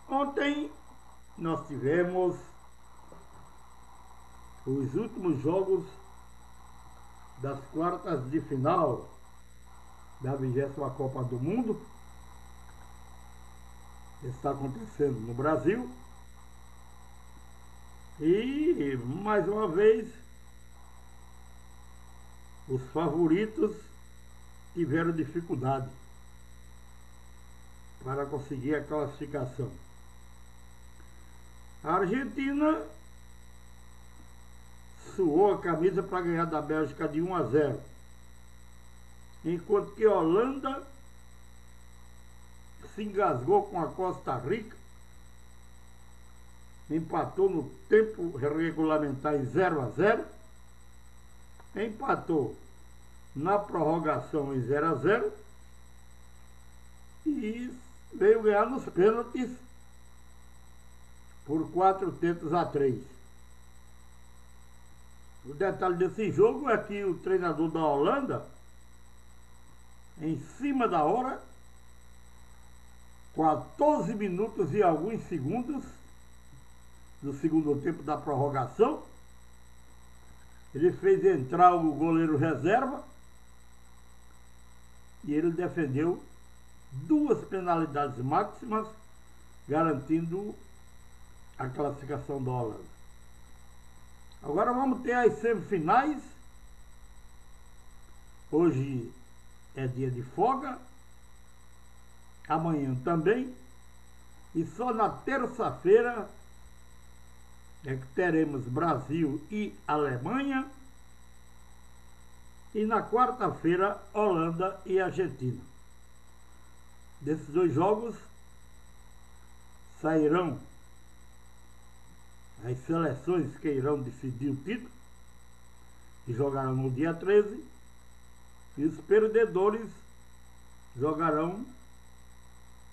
Ontem nós tivemos os últimos jogos das quartas de final da 20ª Copa do Mundo. Está acontecendo no Brasil. E, mais uma vez, os favoritos tiveram dificuldade para conseguir a classificação. A Argentina suou a camisa para ganhar da Bélgica de 1-0, enquanto que a Holanda se engasgou com a Costa Rica, empatou no tempo regulamentar em 0-0, empatou na prorrogação em 0-0 e veio ganhar nos pênaltis por 4-3. O detalhe desse jogo é que o treinador da Holanda, em cima da hora, 14 minutos e alguns segundos do segundo tempo da prorrogação, ele fez entrar o goleiro reserva e ele defendeu 2 penalidades máximas, garantindo a classificação da Holanda. Agora vamos ter as semifinais. Hoje é dia de folga, amanhã também, e só na terça-feira é que teremos Brasil e Alemanha, e na quarta-feira Holanda e Argentina. Desses 2 jogos sairão as seleções que irão decidir o título, que jogarão no dia 13, e os perdedores jogarão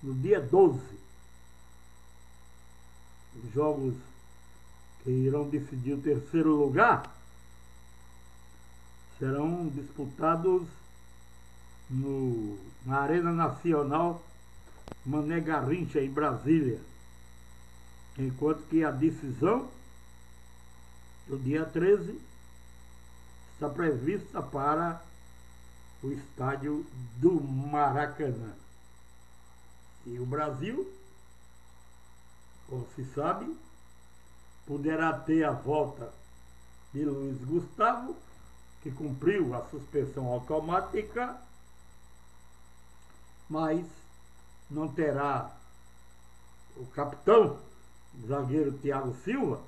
no dia 12. Os jogos que irão decidir o terceiro lugar serão disputados na Arena Nacional Mané Garrincha, em Brasília, enquanto que a decisão do dia 13 está prevista para o estádio do Maracanã. E o Brasil, como se sabe, poderá ter a volta de Luiz Gustavo, que cumpriu a suspensão automática, mas não terá o capitão, o zagueiro Thiago Silva,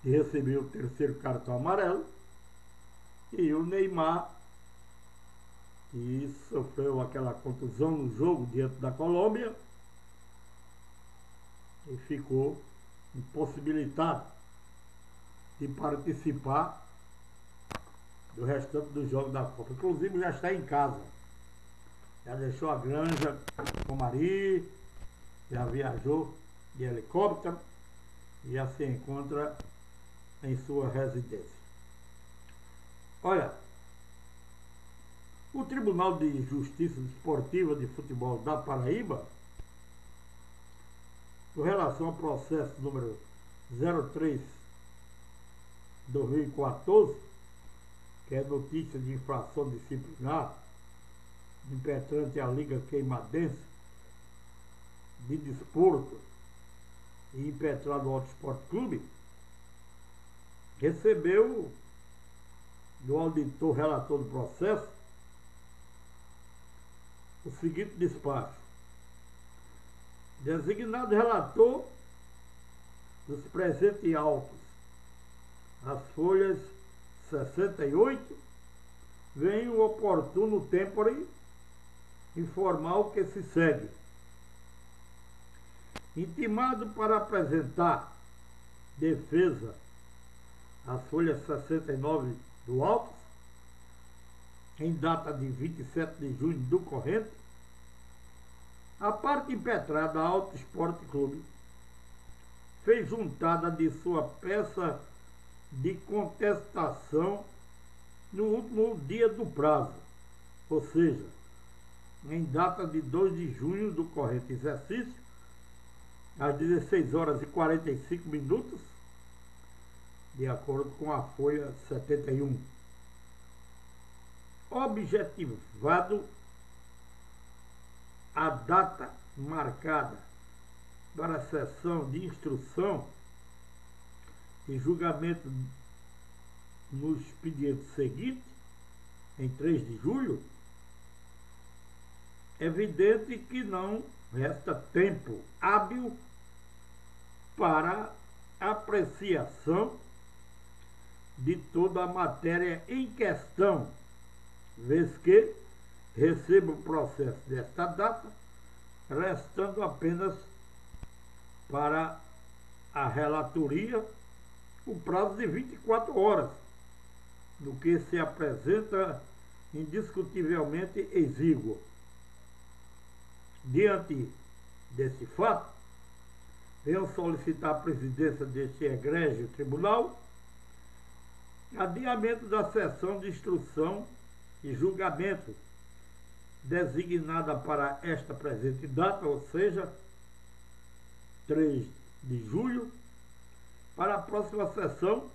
que recebeu o 3º cartão amarelo, e o Neymar, que sofreu aquela contusão no jogo diante da Colômbia e ficou impossibilitado de participar do restante dos jogos da Copa. Inclusive já está em casa, já deixou a granja com Mari, já viajou de helicóptero e já se encontra em sua residência. Olha, o Tribunal de Justiça Desportiva de Futebol da Paraíba, com relação ao processo número 03/2014, que é notícia de infração disciplinar impetrante à Liga Queimadense de Desporto e impetrado ao Auto Esporte Clube, recebeu do auditor relator do processo o seguinte despacho: designado relator dos presentes autos, as folhas 68, vem o oportuno tempore informar o que se segue. Intimado para apresentar defesa às folhas 69 do auto, em data de 27 de junho do corrente, a parte impetrada Auto Esporte Clube fez juntada de sua peça de contestação no último dia do prazo, ou seja, em data de 2 de junho do corrente exercício, às 16 horas e 45 minutos, de acordo com a Folha 71. Objetivado a data marcada para a sessão de instrução e julgamento no expediente seguinte, em 3 de julho, é evidente que não resta tempo hábil para apreciação de toda a matéria em questão, vez que recebo o processo desta data, restando apenas para a relatoria o prazo de 24 horas, do que se apresenta indiscutivelmente exíguo. Diante desse fato, venho solicitar à presidência deste egrégio tribunal adiamento da sessão de instrução e julgamento designada para esta presente data, ou seja, 3 de julho, para a próxima sessão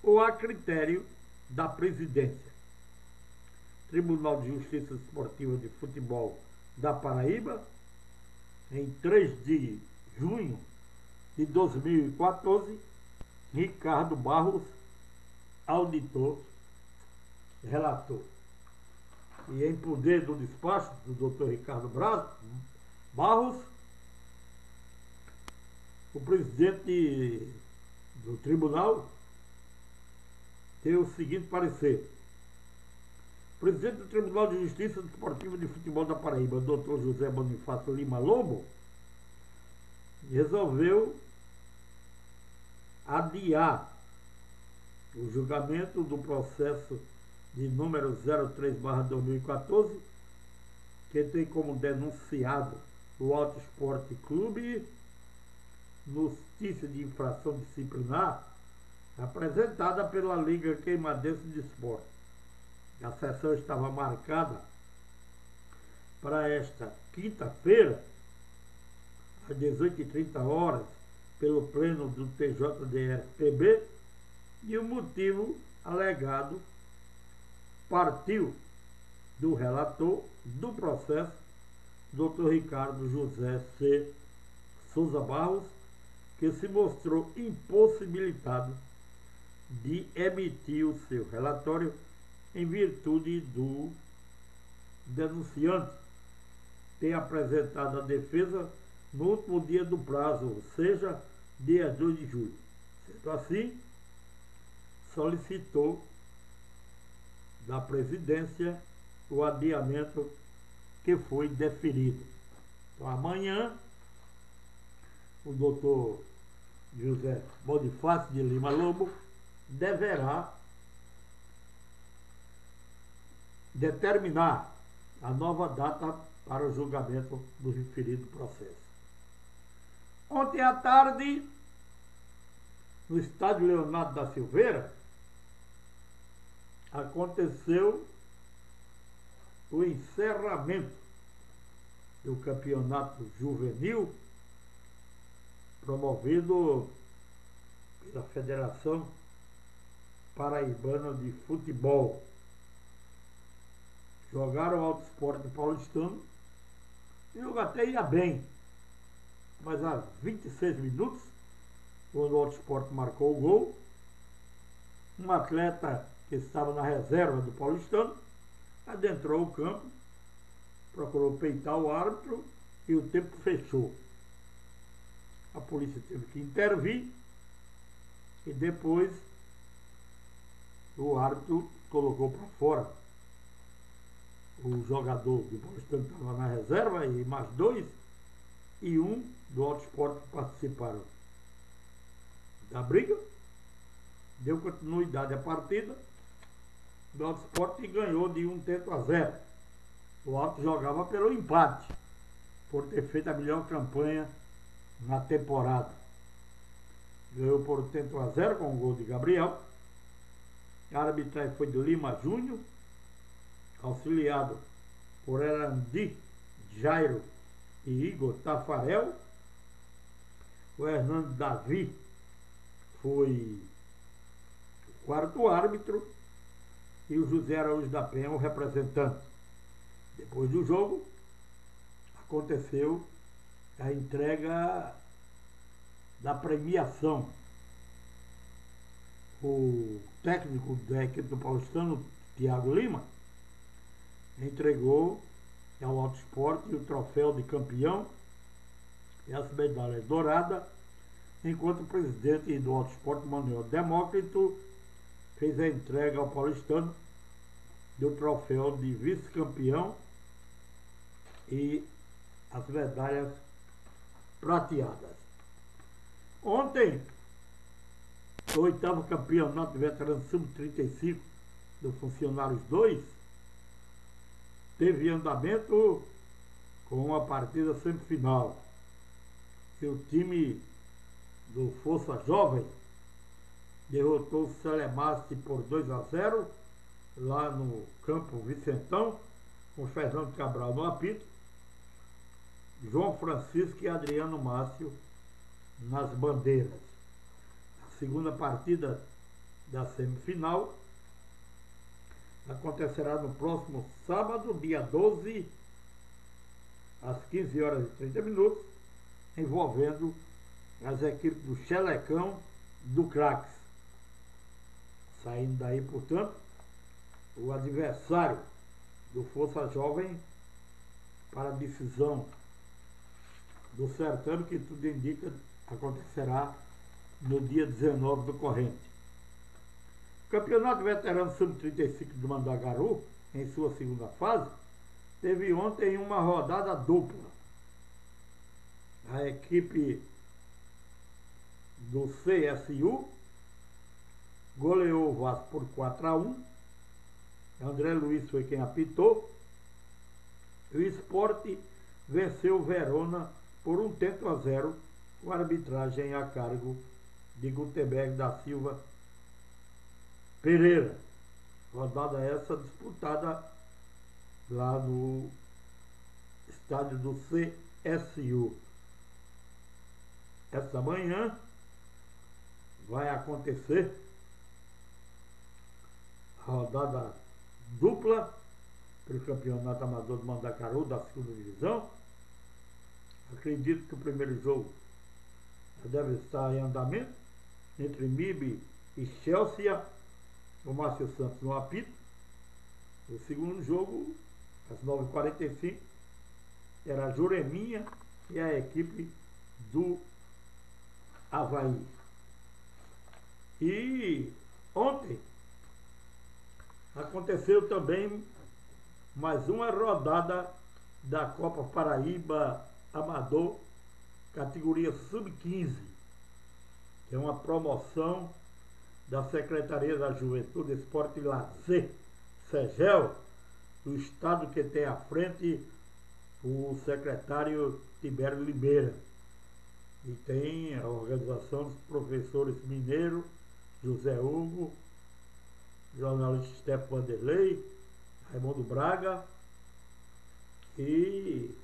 ou a critério da presidência. Tribunal de Justiça Esportiva de Futebol da Paraíba, em 3 de junho de 2014, Ricardo Barros, auditor, relator. E em poder do despacho do Dr. Ricardo Barros, o presidente do tribunal deu o seguinte parecer. O presidente do Tribunal de Justiça Desportiva de Futebol da Paraíba, Dr. José Bonifácio Lima Lobo, resolveu adiar o julgamento do processo de número 03/2014, que tem como denunciado o Alto Esporte Clube, notícia de infração disciplinar apresentada pela Liga Queimadense de Esporte. A sessão estava marcada para esta quinta-feira, às 18h30, pelo pleno do TJDF-PB, e o motivo alegado partiu do relator do processo, Dr. Ricardo José C. Souza Barros, que se mostrou impossibilitado de emitir o seu relatório em virtude do denunciante ter apresentado a defesa no último dia do prazo, ou seja, dia 2 de julho. Sendo assim, solicitou da presidência o adiamento que foi deferido. Então, amanhã, o doutor José Bonifácio de Lima Lobo deverá determinar a nova data para o julgamento do referido processo. Ontem à tarde, no estádio Leonardo da Silveira, aconteceu o encerramento do campeonato juvenil promovido pela Federação Paraibana de Futebol. Jogaram o Alto Esporte Paulistano, e o jogo até ia bem, mas há 26 minutos, quando o Alto Esporte marcou o gol, um atleta que estava na reserva do Paulistano adentrou o campo, procurou peitar o árbitro e o tempo fechou. A polícia teve que intervir e depois o árbitro colocou para fora o jogador do Paulistano, que estava na reserva, e mais 2 e um do Alto Esporte que participaram da briga. Deu continuidade à partida do Alto Esporte e ganhou de 1-0. O Alto jogava pelo empate, por ter feito a melhor campanha na temporada. Ganhou por 1-0 com o gol de Gabriel. A arbitragem foi de Lima Júnior, auxiliado por Erandi Jairo e Igor Tafarel. O Hernando Davi foi o quarto árbitro e o José Araújo da Penha o representante. Depois do jogo, aconteceu a entrega da premiação. O técnico da equipe do Paulistano, Thiago Lima, entregou ao Auto Esporte o troféu de campeão e as medalhas douradas, enquanto o presidente do Auto Esporte, Manuel Demócrito, fez a entrega ao Paulistano do troféu de vice-campeão e as medalhas prateadas. Ontem, o 8º campeonato de veteranos sub-35 do Funcionários 2 teve andamento com uma partida semifinal. E o time do Força Jovem derrotou o Celemaste por 2-0 lá no Campo Vicentão, com Fernando Cabral no apito, João Francisco e Adriano Márcio nas bandeiras. A segunda partida da semifinal acontecerá no próximo sábado, dia 12, às 15h30, envolvendo as equipes do Chelecão do Craques. Saindo daí, portanto, o adversário do Força Jovem para a decisão do certame, que tudo indica acontecerá no dia 19 do corrente. O Campeonato Veterano Sub-35 do Mandacaru, em sua segunda fase, teve ontem uma rodada dupla. A equipe do CSU goleou o Vasco por 4-1. André Luiz foi quem apitou. O Sport venceu o Verona por 1-0, com arbitragem a cargo de Gutenberg da Silva Pereira. Rodada essa disputada lá no estádio do CSU. Esta manhã vai acontecer a rodada dupla pelo Campeonato Amador do Mandacaru da segunda divisão. Acredito que o primeiro jogo deve estar em andamento entre MIB e Chelsea, o Márcio Santos no apito. O segundo jogo, às 9h45, era a Jureminha e a equipe do Avaí. E ontem aconteceu também mais uma rodada da Copa Paraíba Amador, categoria Sub-15, que é uma promoção da Secretaria da Juventude, Esporte e Lazer, SEGEL, do estado, que tem à frente o secretário Tibério Limeira. E tem a organização dos professores Mineiro, José Hugo, jornalista Stefano Vanderlei, Raimundo Braga. E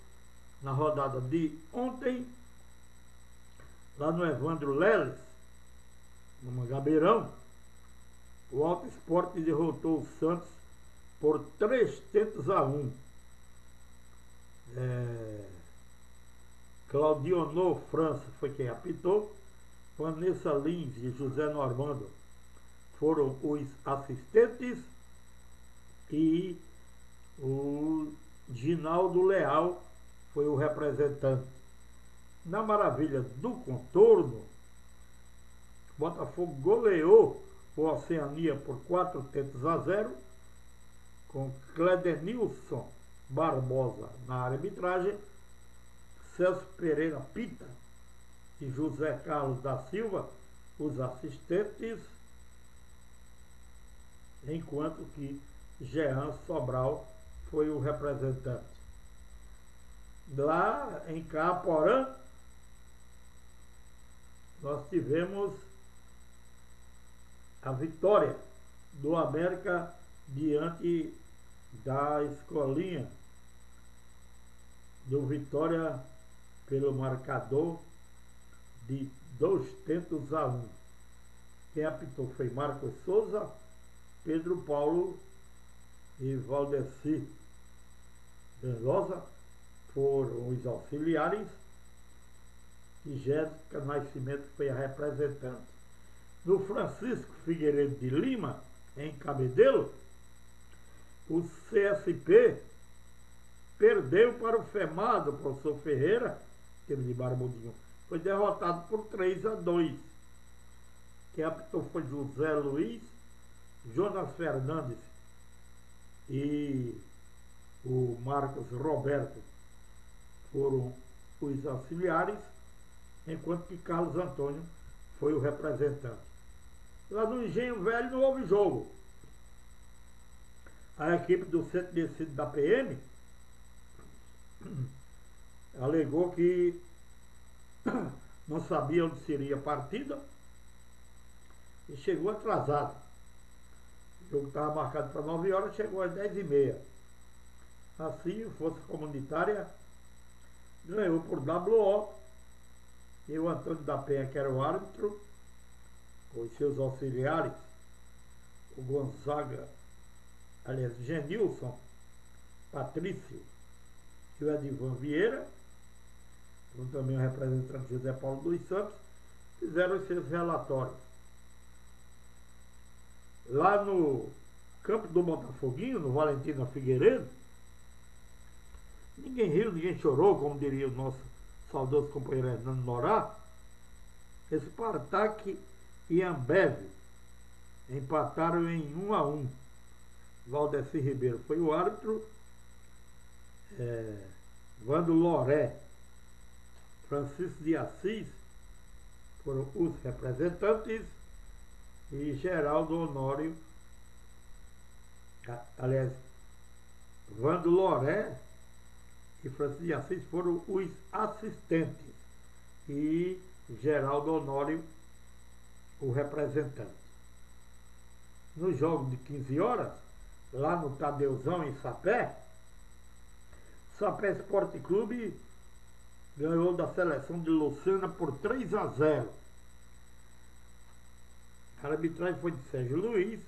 na rodada de ontem, lá no Evandro Leles, no Mangabeirão, o Auto Esporte derrotou o Santos por 3-1. Claudionor França foi quem apitou. Vanessa Lins e José Normando foram os assistentes e o Ginaldo Leal foi o representante. Na maravilha do contorno, Botafogo goleou o Oceania por 4-0, com Cledenilson Barbosa na arbitragem, Celso Pereira Pita e José Carlos da Silva os assistentes, enquanto que Jean Sobral foi o representante. Lá em Caaporã, nós tivemos a vitória do América diante da Escolinha, do Vitória pelo marcador de 2-1. Quem apitou foi Marcos Souza, Pedro Paulo e Valdeci Benzosa foram os auxiliares e Jéssica Nascimento foi a representante. No Francisco Figueiredo de Lima, em Cabedelo, o CSP perdeu para o FEMAD, o professor Ferreira, time de Barbudinho, foi derrotado por 3-2. Quem apitou foi José Luiz, Jonas Fernandes e o Marcos Roberto foram os auxiliares, enquanto que Carlos Antônio foi o representante. Lá no Engenho Velho não houve jogo. A equipe do Centro de Ensino da PM alegou que não sabia onde seria a partida e chegou atrasado. O jogo estava marcado para 9 horas, chegou às 10h30. Assim, a Força Comunitária ganhou por WO e o Antônio da Penha, que era o árbitro, com os seus auxiliares, o Gonzaga, aliás, Genilson, Patrício e o Edivan Vieira, como também o representante José Paulo dos Santos, fizeram os seus relatórios. Lá no campo do Botafoguinho, no Valentina Figueiredo, ninguém riu, ninguém chorou, como diria o nosso saudoso companheiro Hernando Norá. Spartak e Ambev empataram em 1-1. Valdeci Ribeiro foi o árbitro, Vando Loré, Francisco de Assis foram os representantes e Geraldo Honório, aliás, Vando Loré e Francisco de Assis foram os assistentes e Geraldo Honório o representante. No jogo de 15 horas, lá no Tadeuzão em Sapé, Sapé Esporte Clube ganhou da seleção de Lucena por 3-0. A arbitragem foi de Sérgio Luiz,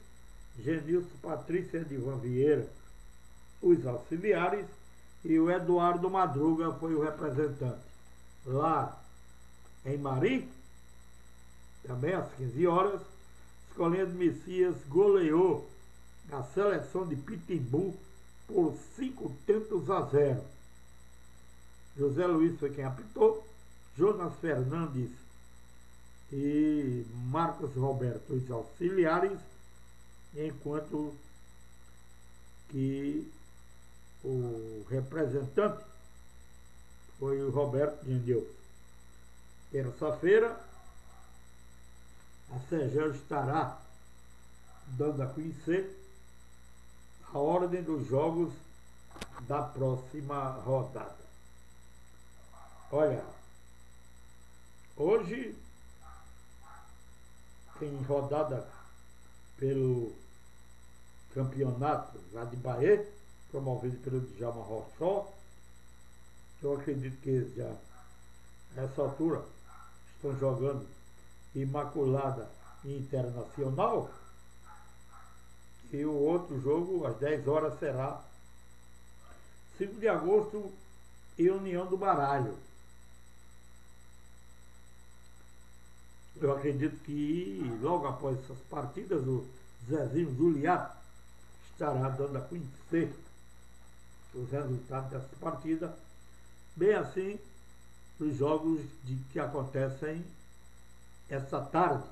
Genilson, Patrícia e Edivan Vieira, os auxiliares, e o Eduardo Madruga foi o representante. Lá em Mari, também às 15 horas, Escolinha de Messias goleou a seleção de Pitimbu por 5-0. José Luiz foi quem apitou, Jonas Fernandes e Marcos Roberto, os auxiliares, enquanto que o representante foi o Roberto Genil. Terça-feira, a Sergel estará dando a conhecer a ordem dos jogos da próxima rodada. Olha, hoje tem rodada pelo campeonato lá de Bahia, promovido pelo Djalma Rochó. Eu acredito que eles já, nessa altura, estão jogando Imaculada e Internacional. E o outro jogo, às 10 horas, será 5 de agosto e União do Baralho. Eu acredito que logo após essas partidas, o Zezinho Juliá estará dando a conhecer os resultados dessa partida, bem assim os jogos que acontecem essa tarde,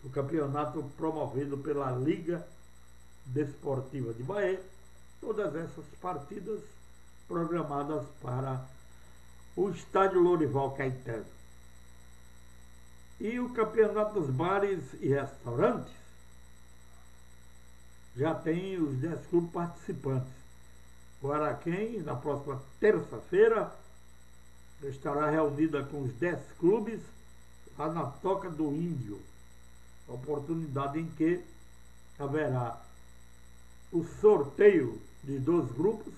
o campeonato promovido pela Liga Desportiva de Bahia, todas essas partidas programadas para o Estádio Lourival Caetano. E o campeonato dos bares e restaurantes já tem os 10 clubes participantes. O Araquém, na próxima terça-feira, estará reunida com os 10 clubes lá na Toca do Índio, oportunidade em que haverá o sorteio de 2 grupos,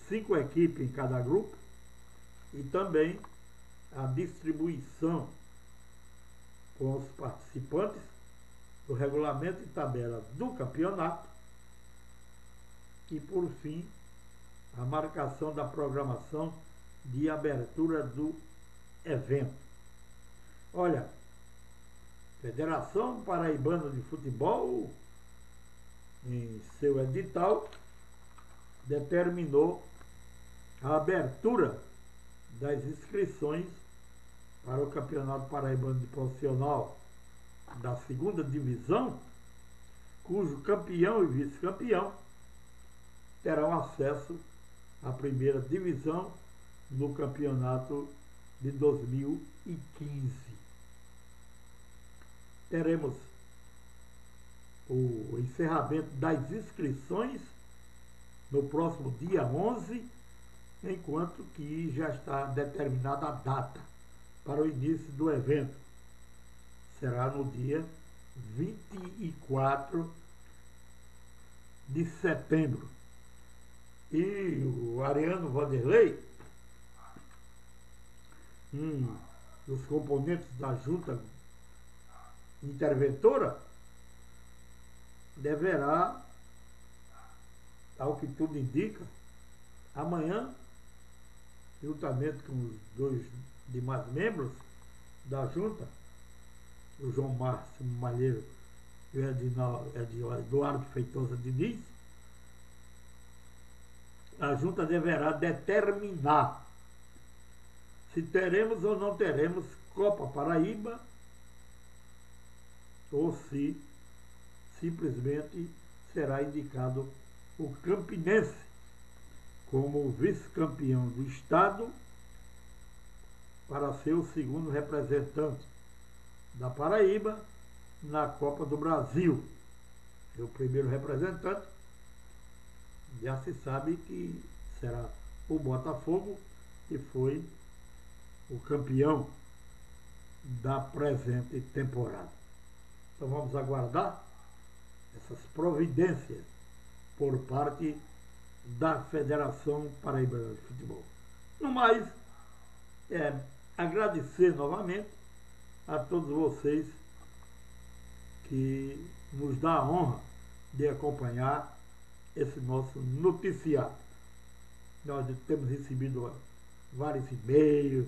5 equipes em cada grupo, e também a distribuição com os participantes do regulamento e tabela do campeonato e, por fim, a marcação da programação de abertura do evento. Olha, Federação Paraibana de Futebol, em seu edital, determinou a abertura das inscrições para o Campeonato Paraibano de Profissional da segunda divisão, cujo campeão e vice-campeão terão acesso à primeira divisão no campeonato de 2015. Teremos o encerramento das inscrições no próximo dia 11, enquanto que já está determinada a data para o início do evento. Será no dia 24 de setembro. E o Ariano Vanderlei, um dos componentes da junta interventora, deverá, ao que tudo indica, amanhã, juntamente com os dois demais membros da junta, o João Márcio Malheiro e o Eduardo Feitosa Diniz, a junta deverá determinar se teremos ou não teremos Copa Paraíba ou se simplesmente será indicado o Campinense como vice-campeão do estado para ser o segundo representante da Paraíba na Copa do Brasil. E o primeiro representante já se sabe que será o Botafogo, que foi o campeão da presente temporada. Então vamos aguardar essas providências por parte da Federação Paraibana de Futebol. No mais, agradecer novamente a todos vocês que nos dão a honra de acompanhar esse nosso noticiário. Nós temos recebido vários e-mails,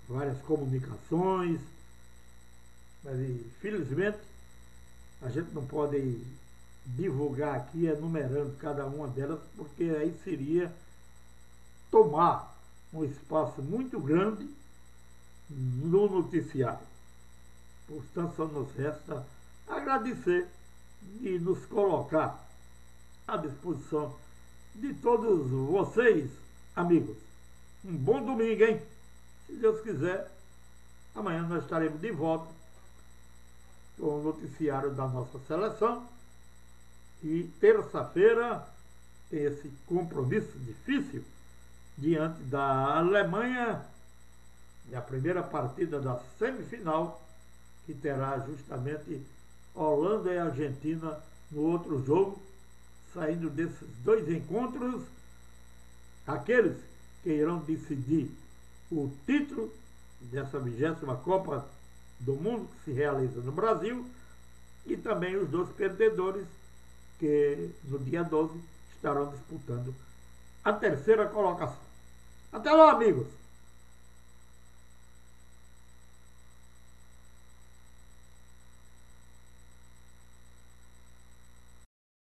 várias comunicações, mas infelizmente a gente não pode divulgar aqui enumerando cada uma delas, porque aí seria tomar um espaço muito grande no noticiário. Portanto, só nos resta agradecer e nos colocar à disposição de todos vocês, amigos. Um bom domingo, hein? Se Deus quiser, amanhã nós estaremos de volta com o noticiário da nossa seleção. E terça-feira tem esse compromisso difícil diante da Alemanha, a primeira partida da semifinal, que terá justamente Holanda e Argentina no outro jogo. Saindo desses dois encontros, aqueles que irão decidir o título dessa 20ª Copa do Mundo, que se realiza no Brasil, e também os dois perdedores, que no dia 12 estarão disputando a terceira colocação. Até lá, amigos!